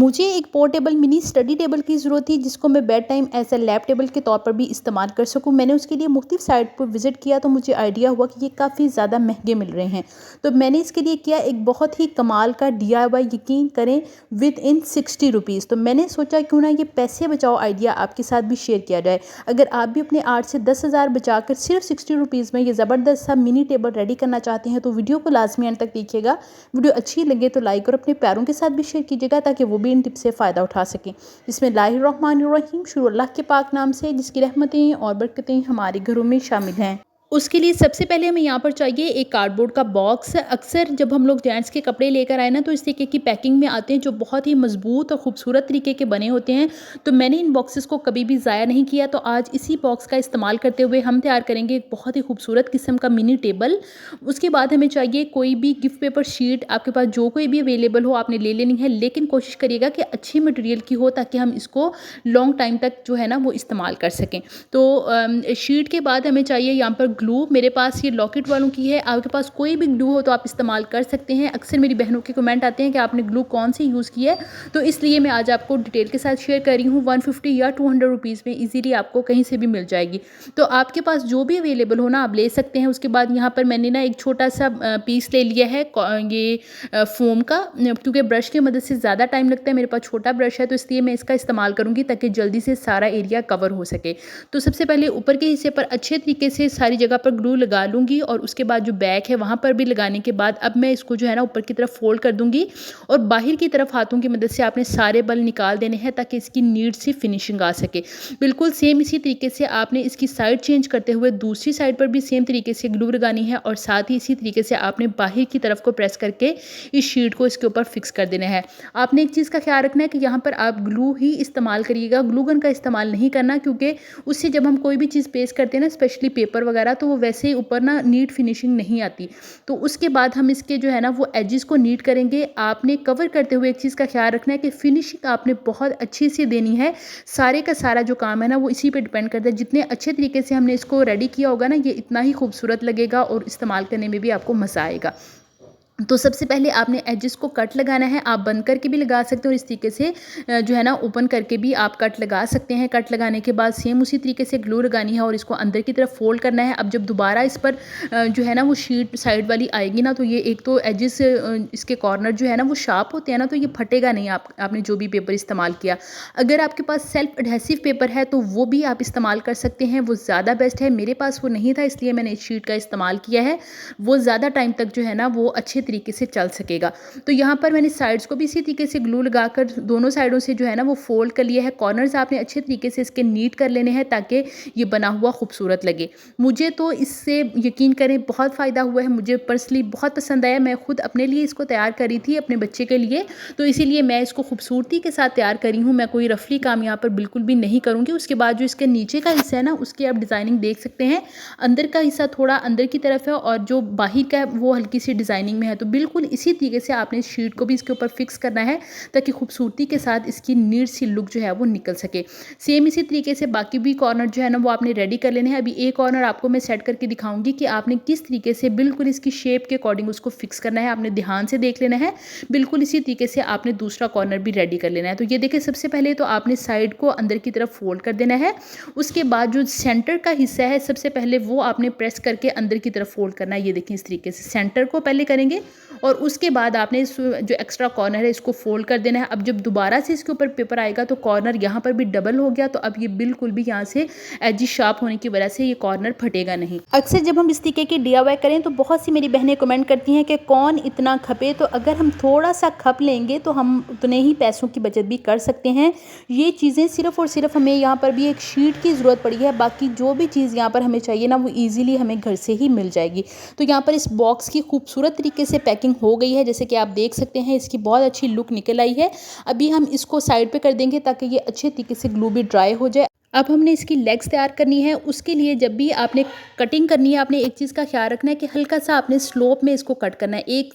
मुझे एक portable mini study table की ज़रूरत थी जिसको मैं bed time as a lab table के तौर पर भी इस्तेमाल कर सकूं। मैंने उसके लिए मुख्तलिफ साइट पर विज़िट किया तो मुझे आइडिया हुआ कि ये काफ़ी ज़्यादा महंगे मिल रहे हैं। तो मैंने इसके लिए किया एक बहुत ही कमाल का DIY, यकीन करें विद इन 60 रुपीज़। तो मैंने सोचा क्यों ना ये पैसे बचाओ आइडिया आपके साथ भी शेयर किया जाए। अगर आप भी अपने 8 से 10 हज़ार बचा कर सिर्फ 60 रुपीज़ में ये ज़बरदस्त सा मिनी टेबल रेडी करना चाहते हैं तो वीडियो को लाजमी एंड तक देखिएगा। वीडियो अच्छी लगे तो लाइक और अपने प्यारों के साथ भी शेयर कीजिएगा ताकि वो भी इन टिप्स से फ़ायदा उठा सकें। बिस्मिल्लाहिर्रहमानिर्रहीम। शुरू अल्लाह के पाक नाम से जिसकी रहमतें और बरकतें हमारे घरों में शामिल हैं। उसके लिए सबसे पहले हमें यहाँ पर चाहिए एक कार्डबोर्ड का बॉक्स। अक्सर जब हम लोग जेंट्स के कपड़े लेकर आए ना तो इस तरीके की पैकिंग में आते हैं जो बहुत ही मजबूत और खूबसूरत तरीके के बने होते हैं। तो मैंने इन बॉक्सेस को कभी भी ज़ाया नहीं किया। तो आज इसी बॉक्स का इस्तेमाल करते हुए हम तैयार करेंगे एक बहुत ही खूबसूरत किस्म का मिनी टेबल। उसके बाद हमें चाहिए कोई भी गिफ्ट पेपर शीट, आपके पास जो कोई भी अवेलेबल हो आपने ले लेनी है, लेकिन कोशिश करिएगा कि अच्छी मटेरियल की हो ताकि हम इसको लॉन्ग टाइम तक जो है ना वो इस्तेमाल कर सकें। तो शीट के बाद हमें चाहिए यहाँ पर ग्लू। मेरे पास ये लॉकेट वालों की है, आपके पास कोई भी ग्लू हो तो आप इस्तेमाल कर सकते हैं। अक्सर मेरी बहनों के कमेंट आते हैं कि आपने ग्लू कौन सी यूज़ की है, तो इसलिए मैं आज आपको डिटेल के साथ शेयर कर रही हूँ। 150 या 200 रुपीज़ में इजीली आपको कहीं से भी मिल जाएगी। तो आपके पास जो भी अवेलेबल हो ना आप ले सकते हैं। उसके बाद यहाँ पर मैंने ना एक छोटा सा पीस ले लिया है ये फोम का, क्योंकि ब्रश की मदद से ज़्यादा टाइम लगता है। मेरे पास छोटा ब्रश है तो इसलिए मैं इसका इस्तेमाल करूँगी ताकि जल्दी से सारा एरिया कवर हो सके। तो सबसे पहले ऊपर के हिस्से पर अच्छे तरीके से सारी जगह पर ग्लू लगा लूँगी और उसके बाद जो बैक है वहाँ पर भी लगाने के बाद अब मैं इसको जो है ना ऊपर की तरफ फोल्ड कर दूँगी और बाहर की तरफ हाथों की मदद से आपने सारे बल निकाल देने हैं ताकि इसकी नीट सी फिनिशिंग आ सके। बिल्कुल सेम इसी तरीके से आपने इसकी साइड चेंज करते हुए दूसरी साइड पर भी सेम तरीके से ग्लू लगानी है और साथ ही इसी तरीके से आपने बाहर की तरफ को प्रेस करके इस शीट को इसके ऊपर फिक्स कर देना है। आपने एक चीज़ का ख्याल रखना है कि यहाँ पर आप ग्लू ही इस्तेमाल करिएगा, ग्लू गन का इस्तेमाल नहीं करना, क्योंकि उससे जब हम कोई भी चीज़ पेस्ट करते हैं ना स्पेशली पेपर वगैरह तो वो वैसे ही ऊपर ना नीट फिनिशिंग नहीं आती। तो उसके बाद हम इसके जो है ना वो एजेस को नीट करेंगे। आपने कवर करते हुए एक चीज़ का ख्याल रखना है कि फिनिशिंग आपने बहुत अच्छी सी देनी है। सारे का सारा जो काम है ना वो इसी पे डिपेंड करता है। जितने अच्छे तरीके से हमने इसको रेडी किया होगा ना ये इतना ही खूबसूरत लगेगा और इस्तेमाल करने में भी आपको मज़ा आएगा। तो सबसे पहले आपने एजेस को कट लगाना है। आप बंद करके भी लगा सकते हो और इस तरीके से जो है ना ओपन करके भी आप कट लगा सकते हैं। कट लगाने के बाद सेम उसी तरीके से ग्लू लगानी है और इसको अंदर की तरफ फोल्ड करना है। अब जब दोबारा इस पर जो है ना वो शीट साइड वाली आएगी ना तो ये एक तो एजेस इसके कॉर्नर जो है ना वो शार्प होते हैं ना तो ये फटेगा नहीं। आपने जो भी पेपर इस्तेमाल किया, अगर आपके पास सेल्फ एडहेसिव पेपर है तो वो भी आप इस्तेमाल कर सकते हैं, वो ज़्यादा बेस्ट है। मेरे पास वो नहीं था इसलिए मैंने इस शीट का इस्तेमाल किया है, वो ज़्यादा टाइम तक जो है ना वो अच्छे तरीके से चल सकेगा। तो यहाँ पर मैंने साइड्स को भी इसी तरीके से ग्लू लगाकर दोनों साइडों से जो है ना वो फोल्ड कर लिया है। कॉर्नर्स आपने अच्छे तरीके से इसके नीट कर लेने हैं ताकि ये बना हुआ खूबसूरत लगे। मुझे तो इससे यकीन करें बहुत फ़ायदा हुआ है, मुझे पर्सनली बहुत पसंद आया। मैं खुद अपने लिए इसको तैयार करी थी अपने बच्चे के लिए, तो इसीलिए मैं इसको खूबसूरती के साथ तैयार करी हूँ। मैं कोई रफली काम यहाँ पर बिल्कुल भी नहीं करूँगी। उसके बाद जो इसके नीचे का हिस्सा है ना उसकी आप डिज़ाइनिंग देख सकते हैं। अंदर का हिस्सा थोड़ा अंदर की तरफ है और जो बाहर का है वो हल्की सी डिज़ाइनिंग में है। तो बिल्कुल इसी तरीके से आपने इस शीट को भी इसके ऊपर फिक्स करना है ताकि खूबसूरती के साथ इसकी नीट सी लुक जो है वो निकल सके। सेम इसी तरीके से बाकी भी कॉर्नर जो है ना वो आपने रेडी कर लेने हैं। अभी एक कॉर्नर आपको मैं सेट करके दिखाऊंगी कि आपने किस तरीके से बिल्कुल इसकी शेप के अकॉर्डिंग उसको फिक्स करना है। आपने ध्यान से देख लेना है। बिल्कुल इसी तरीके से आपने दूसरा कॉर्नर भी रेडी कर लेना है। तो ये देखिए सबसे पहले तो आपने साइड को अंदर की तरफ फोल्ड कर देना है। उसके बाद जो सेंटर का हिस्सा है सबसे पहले वो आपने प्रेस करके अंदर की तरफ फोल्ड करना है। ये देखिए इस तरीके से सेंटर को पहले करेंगे और उसके बाद आपने इस जो एक्स्ट्रा कॉर्नर है इसको फोल्ड कर देना है। अब जब दोबारा से इसके ऊपर पेपर आएगा तो कॉर्नर यहाँ पर भी डबल हो गया, तो अब ये बिल्कुल भी यहाँ से एज शार्प होने की वजह से ये कॉर्नर फटेगा नहीं। अक्सर जब हम इस तरीके की DIY करें तो बहुत सी मेरी बहनें कमेंट करती हैं कि कौन इतना खपे, तो अगर हम थोड़ा सा खप लेंगे तो हम उतने ही पैसों की बचत भी कर सकते हैं। ये चीज़ें सिर्फ और सिर्फ हमें यहाँ पर भी एक शीट की ज़रूरत पड़ी है, बाकी जो भी चीज़ यहाँ पर हमें चाहिए ना वो ईजिली हमें घर से ही मिल जाएगी। तो यहाँ पर इस बॉक्स की खूबसूरत तरीके से पैकिंग हो गई है, जैसे कि आप देख सकते हैं इसकी बहुत अच्छी लुक निकल आई है। अभी हम इसको साइड पे कर देंगे ताकि ये अच्छे तरीके से ग्लू भी ड्राई हो जाए। अब हमने इसकी लेग्स तैयार करनी है। उसके लिए जब भी आपने कटिंग करनी है, आपने एक चीज़ का ख्याल रखना है कि हल्का-सा आपने स्लोप में इसको कट करना है। एक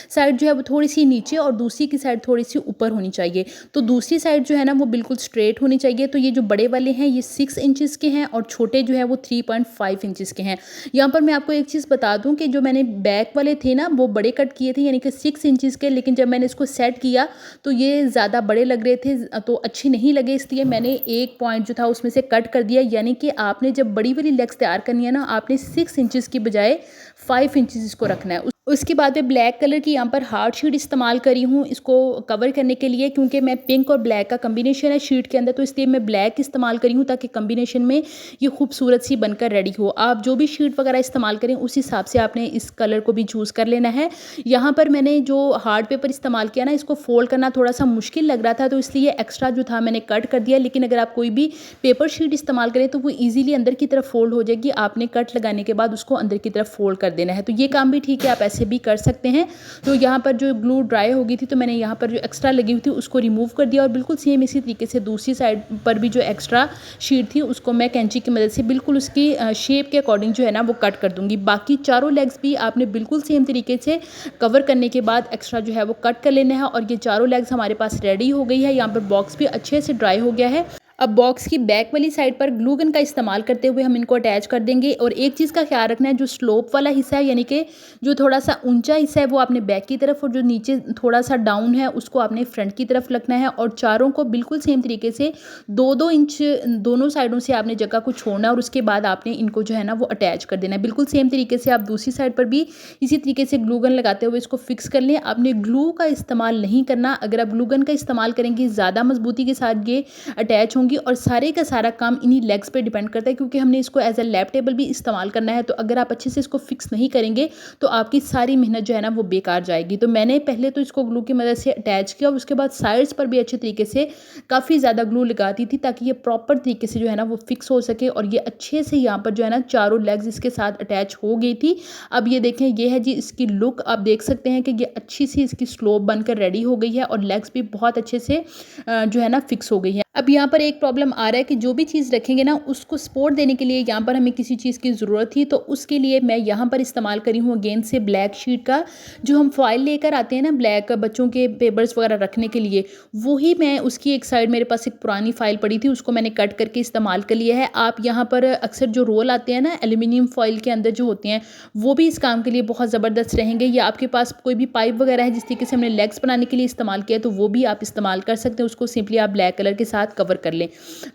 साइड जो है वो थोड़ी-सी नीचे और दूसरी की साइड थोड़ी-सी ऊपर होनी चाहिए। तो दूसरी साइड जो है ना वो बिल्कुल स्ट्रेट होनी चाहिए। तो ये जो बड़े वाले हैं ये 6 इंचेस के हैं और छोटे जो है वो 3.5 इंचेस के हैं। यहाँ पर मैं आपको एक चीज़ बता दूँ कि जो मैंने बैक वाले थे ना वो बड़े कट किए थे, यानी कि 6 इंचेस के, लेकिन जब मैंने इसको सेट किया तो ये ज़्यादा बड़े लग रहे थे, तो अच्छे नहीं लगे, इसलिए मैंने एक पॉइंट जो था उसमें से कट कर दिया। यानी कि आपने जब बड़ी वाली लेग्स तैयार करनी है ना, आपने 6 इंचेस की बजाय 5 इंचेस इसको रखना है। उसके बाद मैं ब्लैक कलर की यहाँ पर हार्ड शीट इस्तेमाल करी हूँ इसको कवर करने के लिए, क्योंकि मैं पिंक और ब्लैक का कम्बिनेशन है शीट के अंदर, तो इसलिए मैं ब्लैक इस्तेमाल करी हूँ ताकि कम्बिनेशन में ये खूबसूरत सी बनकर रेडी हो। आप जो भी शीट वगैरह इस्तेमाल करें उस हिसाब से आपने इस कलर को भी चूज़ कर लेना है। यहाँ पर मैंने जो हार्ड पेपर इस्तेमाल किया ना, इसको फोल्ड करना थोड़ा सा मुश्किल लग रहा था, तो इसलिए एक्स्ट्रा जो था मैंने कट कर दिया। लेकिन अगर आप कोई भी पेपर शीट इस्तेमाल करें तो वो ईजिली अंदर की तरफ फोल्ड हो जाएगी। आपने कट लगाने के बाद उसको अंदर की तरफ फोल्ड कर देना है। तो ये काम भी ठीक है, आप ऐसे भी कर सकते हैं। तो यहाँ पर जो ग्लू ड्राई हो गई थी तो मैंने यहाँ पर जो एक्स्ट्रा लगी हुई थी उसको रिमूव कर दिया, और बिल्कुल सेम इसी तरीके से दूसरी साइड पर भी जो एक्स्ट्रा शीट थी उसको मैं कैंची की मदद से बिल्कुल उसकी शेप के अकॉर्डिंग जो है ना वो कट कर दूंगी। बाकी चारों लेग्स भी आपने बिल्कुल सेम तरीके से कवर करने के बाद एक्स्ट्रा जो है वो कट कर लेना है। और ये चारों लेग्स हमारे पास रेडी हो गई है। यहाँ पर बॉक्स भी अच्छे से ड्राई हो गया है। अब बॉक्स की बैक वाली साइड पर ग्लू गन का इस्तेमाल करते हुए हम इनको अटैच कर देंगे। और एक चीज़ का ख्याल रखना है, जो स्लोप वाला हिस्सा है यानी कि जो थोड़ा सा ऊंचा हिस्सा है वो आपने बैक की तरफ, और जो नीचे थोड़ा सा डाउन है उसको आपने फ्रंट की तरफ रखना है। और चारों को बिल्कुल सेम तरीके से 2-2 इंच दोनों साइडों से आपने जगह को छोड़ना है, और उसके बाद आपने इनको जो है ना वो अटैच कर देना है। बिल्कुल सेम तरीके से आप दूसरी साइड पर भी इसी तरीके से ग्लू गन लगाते हुए इसको फिक्स कर लें। आपने ग्लू का इस्तेमाल नहीं करना। अगर आप ग्लू गन का इस्तेमाल करेंगे ज़्यादा मजबूती के साथ ये अटैच होंगी, और सारे का सारा काम इन्हीं लेग्स पे डिपेंड करता है, क्योंकि हमने इसको एज अ लैप टेबल भी इस्तेमाल करना है। तो अगर आप अच्छे से इसको फिक्स नहीं करेंगे तो आपकी सारी मेहनत जो है ना वो बेकार जाएगी। तो मैंने पहले तो इसको ग्लू की मदद से अटैच किया, और उसके बाद साइड्स पर भी अच्छे तरीके से काफ़ी ज़्यादा ग्लू लगाती थी ताकि ये प्रॉपर तरीके से जो है ना वो फिक्स हो सके। और ये अच्छे से यहाँ पर जो है ना चारों लेग्स इसके साथ अटैच हो गई थी। अब ये देखें, ये है जी इसकी लुक। आप देख सकते हैं कि ये अच्छी सी इसकी स्लोप बनकर रेडी हो गई है, और लेग्स भी बहुत अच्छे से जो है ना फिक्स हो गई है। अब यहाँ पर एक प्रॉब्लम आ रहा है कि जो भी चीज़ रखेंगे ना उसको सपोर्ट देने के लिए यहाँ पर हमें किसी चीज़ की ज़रूरत थी। तो उसके लिए मैं यहाँ पर इस्तेमाल करी हूँ अगेन से ब्लैक शीट का, जो हम फॉइल लेकर आते हैं ना ब्लैक बच्चों के पेपर्स वगैरह रखने के लिए, वही मैं उसकी एक साइड मेरे पास एक पुरानी फाइल पड़ी थी उसको मैंने कट करके इस्तेमाल कर लिया है। आप यहाँ पर अक्सर जो रोल आते हैं ना एल्यूमिनियम फॉइल के अंदर जो होते हैं वो भी इस काम के लिए बहुत ज़बरदस्त रहेंगे। या आपके पास कोई भी पाइप वगैरह है जिस तरीके से हमने लेग्स बनाने के लिए इस्तेमाल किया तो वो भी आप इस्तेमाल कर सकते हैं। उसको सिंपली आप ब्लैक कलर के साथ कवर कर लें।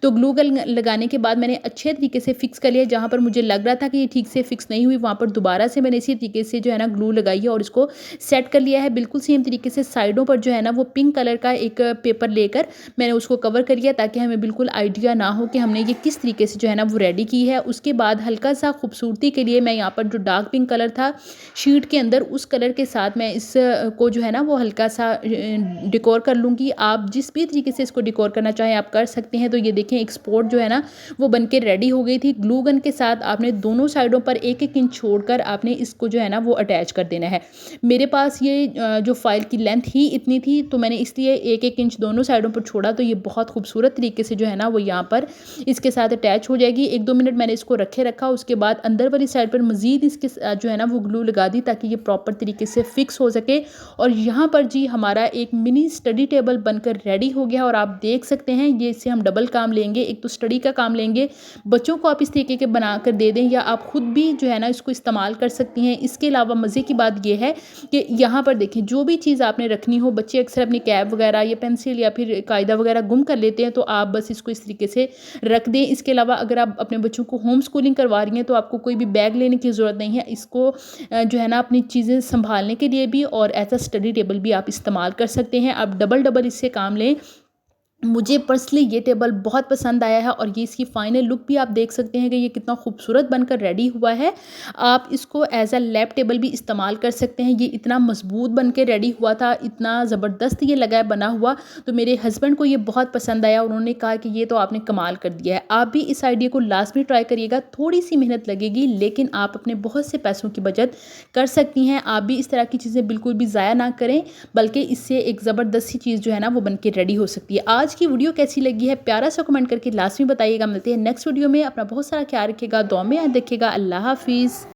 तो ग्लू गन लगाने के बाद मैंने अच्छे तरीके से फिक्स कर लिया। जहाँ पर मुझे लग रहा था कि ये ठीक से फिक्स नहीं हुई वहाँ पर दोबारा से मैंने इसी तरीके से जो है ना ग्लू लगाई है और इसको सेट कर लिया है। बिल्कुल सेम तरीके से साइडों पर जो है ना वो पिंक कलर का एक पेपर लेकर मैंने उसको कवर कर लिया, ताकि हमें बिल्कुल आइडिया ना हो कि हमने ये किस तरीके से जो है ना वो रेडी की है। उसके बाद हल्का सा खूबसूरती के लिए मैं यहाँ पर जो डार्क पिंक कलर था शीट के अंदर उस कलर के साथ मैं इस को जो है ना वो हल्का सा डेकोर कर लूँगी। आप जिस भी तरीके से इसको डेकोर करना चाहें आप कर सकते हैं। तो ये देखें एक स्पॉट जो है ना वो बन के रेडी हो गई थी। ग्लू गन के साथ आपने दोनों साइडों पर 1-1 इंच छोड़कर आपने इसको जो है ना वो अटैच कर देना है। मेरे पास ये जो फाइल की लेंथ ही इतनी थी तो मैंने इसलिए 1-1 इंच दोनों साइडों पर छोड़ा। तो ये बहुत खूबसूरत तरीके से जो है ना वो यहाँ पर इसके साथ अटैच हो जाएगी। 1-2 मिनट मैंने इसको रखा। उसके बाद अंदर वाली साइड पर मज़ीद इसके जो है ना वो ग्लू लगा दी ताकि ये प्रॉपर तरीके से फिक्स हो सके। और यहाँ पर जी हमारा एक मिनी स्टडी टेबल बनकर रेडी हो गया। और आप देख सकते हैं ये इससे हम डबल काम लेंगे, एक तो स्टडी का काम लेंगे, बच्चों को आप इस तरीके के बना कर दे दें या आप खुद भी जो है ना इसको इस्तेमाल कर सकती हैं। इसके अलावा मज़े की बात यह है कि यहाँ पर देखें जो भी चीज़ आपने रखनी हो, बच्चे अक्सर अपनी कैप वगैरह या पेंसिल या फिर कायदा वगैरह गुम कर लेते हैं, तो आप बस इसको इस तरीके से रख दें। इसके अलावा अगर आप अपने बच्चों को होम स्कूलिंग करवा रही हैं तो आपको कोई भी बैग लेने की ज़रूरत नहीं है। इसको जो है ना अपनी चीज़ें संभालने के लिए भी और एज अ स्टडी टेबल भी आप इस्तेमाल कर सकते हैं। आप डबल इससे काम लें। मुझे पर्सनली ये टेबल बहुत पसंद आया है और ये इसकी फाइनल लुक भी आप देख सकते हैं कि ये कितना खूबसूरत बनकर रेडी हुआ है। आप इसको एज अ लैप टेबल भी इस्तेमाल कर सकते हैं। ये इतना मजबूत बन के रेडी हुआ था, इतना ज़बरदस्त ये लगा है बना हुआ, तो मेरे हस्बैंड को ये बहुत पसंद आया। उन्होंने कहा कि ये तो आपने कमाल कर दिया है। आप भी इस आइडिया को लाजमी ट्राई करिएगा। थोड़ी सी मेहनत लगेगी लेकिन आप अपने बहुत से पैसों की बचत कर सकती हैं। आप भी इस तरह की चीज़ें बिल्कुल भी ज़ाया ना करें, बल्कि इससे एक ज़बरदस्त सी चीज़ जो है ना वो बन के रेडी हो सकती है। आज आज की वीडियो कैसी लगी है प्यारा सा कमेंट करके लास्ट में बताइएगा। मिलते हैं नेक्स्ट वीडियो में। अपना बहुत सारा ख्याल रखिएगा, दुआ में याद रखिएगा। अल्लाह हाफिज़।